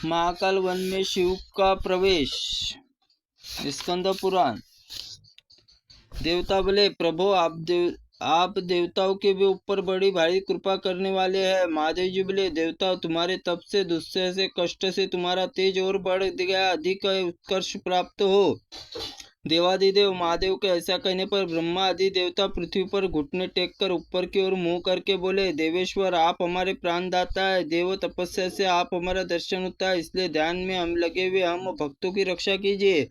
Mahakal one में शिव का प्रवेश। स्कंद पुराण। देवता बोले, प्रभु आप देवताओं के भी ऊपर बड़ी भारी कृपा करने वाले हैं। महादेव जी बोले, देवता तुम्हारे तप से, दुस्सह से, कष्ट से तुम्हारा तेज और बढ़ गया, अधिक उत्कर्ष प्राप्त हो। देवादिदेव महादेव के ऐसा कहने पर ब्रह्मा आदि देवता पृथ्वी पर घुटने टेक कर ऊपर की ओर मुंह करके बोले, देवेश्वर आप हमारे प्राणदाता है। देव तपस्या से आप हमारा दर्शन होता है, इसलिए ध्यान में हम लगे हुए हम भक्तों की रक्षा कीजिए।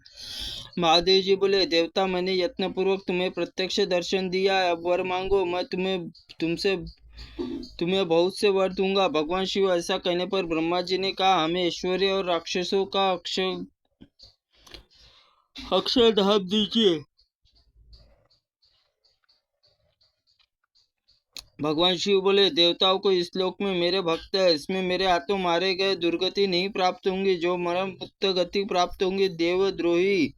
महादेव जी बोले, देवता मैंने यत्न पूर्वक तुम्हें प्रत्यक्ष दर्शन दिया है, अब वर मांगो, मैं तुम्हें बहुत से वर दूंगा। भगवान शिव ऐसा कहने पर ब्रह्मा जी ने कहा, हमें ऐश्वर्य और राक्षसों का अक्षरधाम दीजिए। भगवान शिव बोले, देवताओं को इस लोक में मेरे भक्त है, इसमें मेरे हाथों मारे गए दुर्गति नहीं प्राप्त होंगी, जो मरण मुक्त गति प्राप्त होंगी। देवद्रोही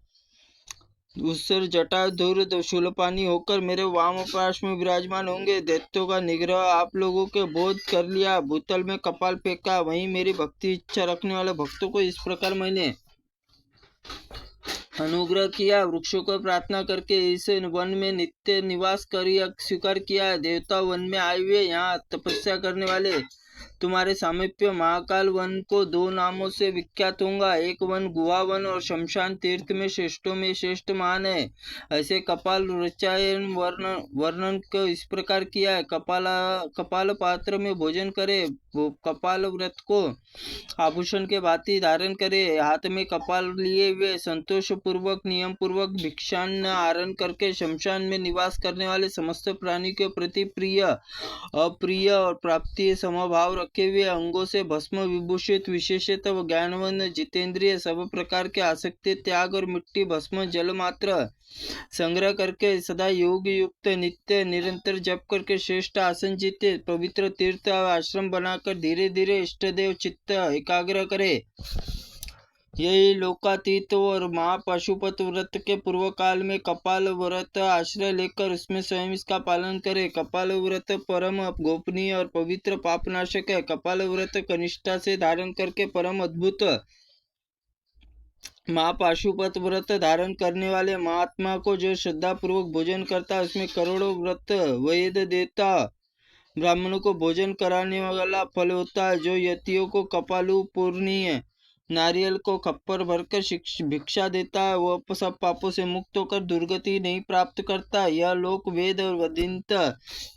उसर जटाधुर शूलपानी होकर मेरे वाम पार्श्व में विराजमान होंगे। दैत्यों का निग्रह आप लोगों के बोध कर लिया, भूतल में कपाल फेंका, वहीं मेरी भक्ति इच्छा रखने वाले भक्तों को इस प्रकार मैंने अनुग्रह किया। वृक्षों को प्रार्थना करके इस वन में नित्य निवास कर स्वीकार किया। देवता वन में आए हुए यहाँ तपस्या करने वाले तुम्हारे सामीप्य महाकाल वन को दो नामों से विख्यात होगा। एक वन गुहा वन और शमशान तीर्थ में श्रेष्ठ महान है। ऐसे कपाल रचायन वर्णन को इस प्रकार किया है। कपाल पात्र में भोजन करे, कपाल व्रत को आभूषण के भांति धारण करे, हाथ में कपाल लिए हुए संतोष पूर्वक नियम पूर्वक भिक्षान्न आरण करके शमशान में निवास करने वाले समस्त प्राणी के प्रति प्रिय अप्रिय और प्राप्ति समभाव रखे हुए, अंगों से भस्म विभूषित, विशेषत व ज्ञानवन, जितेंद्रिय, सब प्रकार के आसक्ति त्याग और मिट्टी भस्म जल मात्र संग्रह करके सदा योग युक्त नित्य निरंतर जप करके श्रेष्ठ आसन जीते पवित्र तीर्थ आश्रम बनाकर धीरे धीरे इष्ट देव चित्त एकाग्र करे। यही लोकातीत और महापशुपत व्रत के पूर्व काल में कपाल व्रत आश्रय लेकर उसमें स्वयं इसका पालन करे। कपाल व्रत परम गोपनीय और पवित्र पापनाशक है। कपाल व्रत कनिष्ठा से धारण करके परम अद्भुत महापाशुपत व्रत धारण करने वाले महात्मा को जो श्रद्धा पूर्वक भोजन करता है, उसमें करोड़ों व्रत वेद देता ब्राह्मणों को भोजन कराने वाला फल होता है। जो यतियों को कपालु पूर्णीय नारियल को खप्पर भरकर भिक्षा देता है, वह सब पापों से मुक्त होकर दुर्गति नहीं प्राप्त करता। यह लोक वेद और वदिंत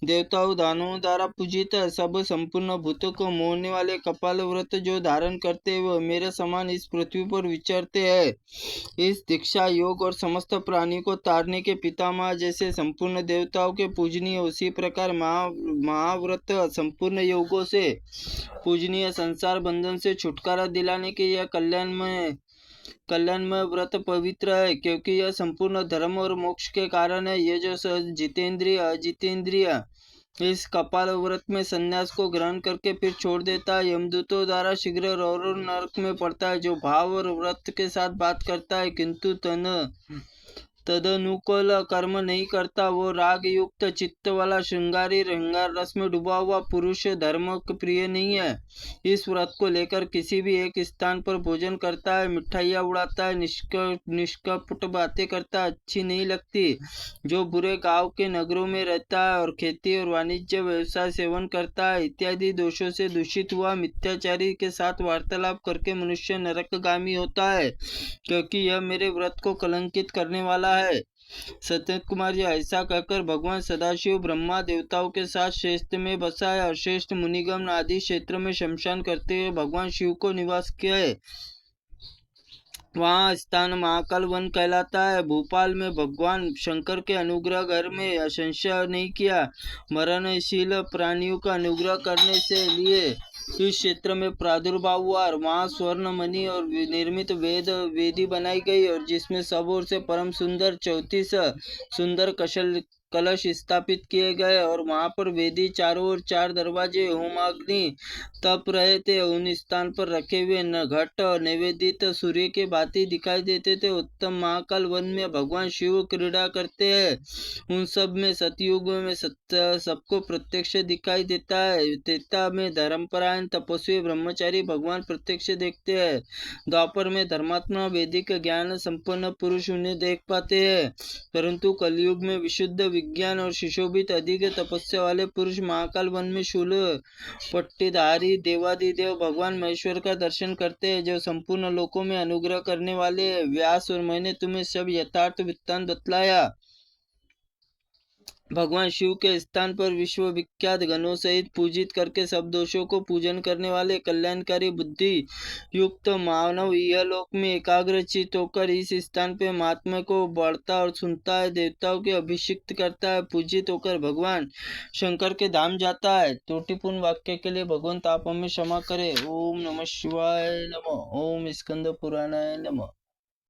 देवताओं दानवों द्वारा पूजित सब संपूर्ण भूतों को मोहने वाले कपाल व्रत जो धारण करते वह मेरे समान इस पृथ्वी पर विचरते हैं। इस दीक्षा योग और समस्त प्राणियों को तारने के पितामह जैसे संपूर्ण देवताओं के पूजनीय, उसी प्रकार महाव्रत संपूर्ण योगों से पूजनीय, संसार बंधन से छुटकारा दिलाने के यह कल्याणमय व्रत पवित्र है, क्योंकि यह संपूर्ण धर्म और मोक्ष के कारण है। यह जो जितेंद्रिय अजितेंद्रिय इस कपाल व्रत में संन्यास को ग्रहण करके फिर छोड़ देता है, यमदूतों द्वारा शीघ्र रौरव नरक में पड़ता है। जो भाव और व्रत के साथ बात करता है किंतु तदनुकूल कर्म नहीं करता, वो राग युक्त चित्त वाला श्रृंगारी रंगार रस में डूबा हुआ पुरुष धर्म प्रिय नहीं है। इस व्रत को लेकर किसी भी एक स्थान पर भोजन करता है, मिठाइयाँ उड़ाता है, निष्कपट बातें करता है, अच्छी नहीं लगती। जो बुरे गांव के नगरों में रहता है और खेती और वाणिज्य व्यवसाय सेवन करता है इत्यादि दोषों से दूषित हुआ मिथ्याचारी के साथ वार्तालाप करके मनुष्य नरकगामी होता है, क्योंकि यह मेरे व्रत को कलंकित करने वाला है। सत्येंद्र कुमार जी ऐसा कहकर भगवान सदाशिव ब्रह्मा देवताओं के साथ श्रेष्ठ में बसा है और श्रेष्ठ मुनिगण आदि क्षेत्र में शमशान करते हुए भगवान शिव को निवास किया है। वहाँ स्थान महाकाल वन कहलाता है। भोपाल में भगवान शंकर के अनुग्रह घर में संशय नहीं किया, मरणशील प्राणियों का अनुग्रह करने से लिए इस क्षेत्र में प्रादुर्भाव हुआ और वहाँ स्वर्ण मणि और निर्मित वेदी बनाई गई और जिसमें सब ओर से परम सुंदर 34 सुंदर कलश स्थापित किए गए और वहां पर वेदी, चारों ओर 4 दरवाजे, होमाग्नि तप रहे थे। उन स्थान पर रखे हुए घट निवेदित सूर्य के भांति दिखाई देते थे। उत्तम महाकाल वन में भगवान शिव क्रीड़ा करते हैं। उन सब में सतयुग में सत्य सबको प्रत्यक्ष दिखाई देता है। त्रेता में धर्मपरायण तपस्वी ब्रह्मचारी भगवान प्रत्यक्ष देखते हैं। द्वापर में धर्मात्मा वैदिक ज्ञान संपन्न पुरुष उन्हें देख पाते हैं। परंतु कलयुग में विशुद्ध विज्ञान और सुशोभित अधिक तपस्या वाले पुरुष महाकाल वन में शूल पट्टीधारी देवादिदेव भगवान महेश्वर का दर्शन करते हैं, जो संपूर्ण लोकों में अनुग्रह करने वाले हैं। व्यास और मैंने तुम्हें सब यथार्थ वृत्तांत बतलाया। भगवान शिव के स्थान पर विश्व विख्यात गणों सहित पूजित करके सब दोषों को पूजन करने वाले कल्याणकारी बुद्धि युक्त मानव इहलोक में एकाग्रचित होकर इस स्थान पर महात्मा को बढ़ता और सुनता है, देवताओं के अभिषिक्त करता है, पूजित होकर भगवान शंकर के धाम जाता है। त्रुटिपूर्ण वाक्य के लिए भगवंत आप हमें क्षमा करे। ओम नमः शिवाय नमः। ओम स्कंद पुराणाय नमः।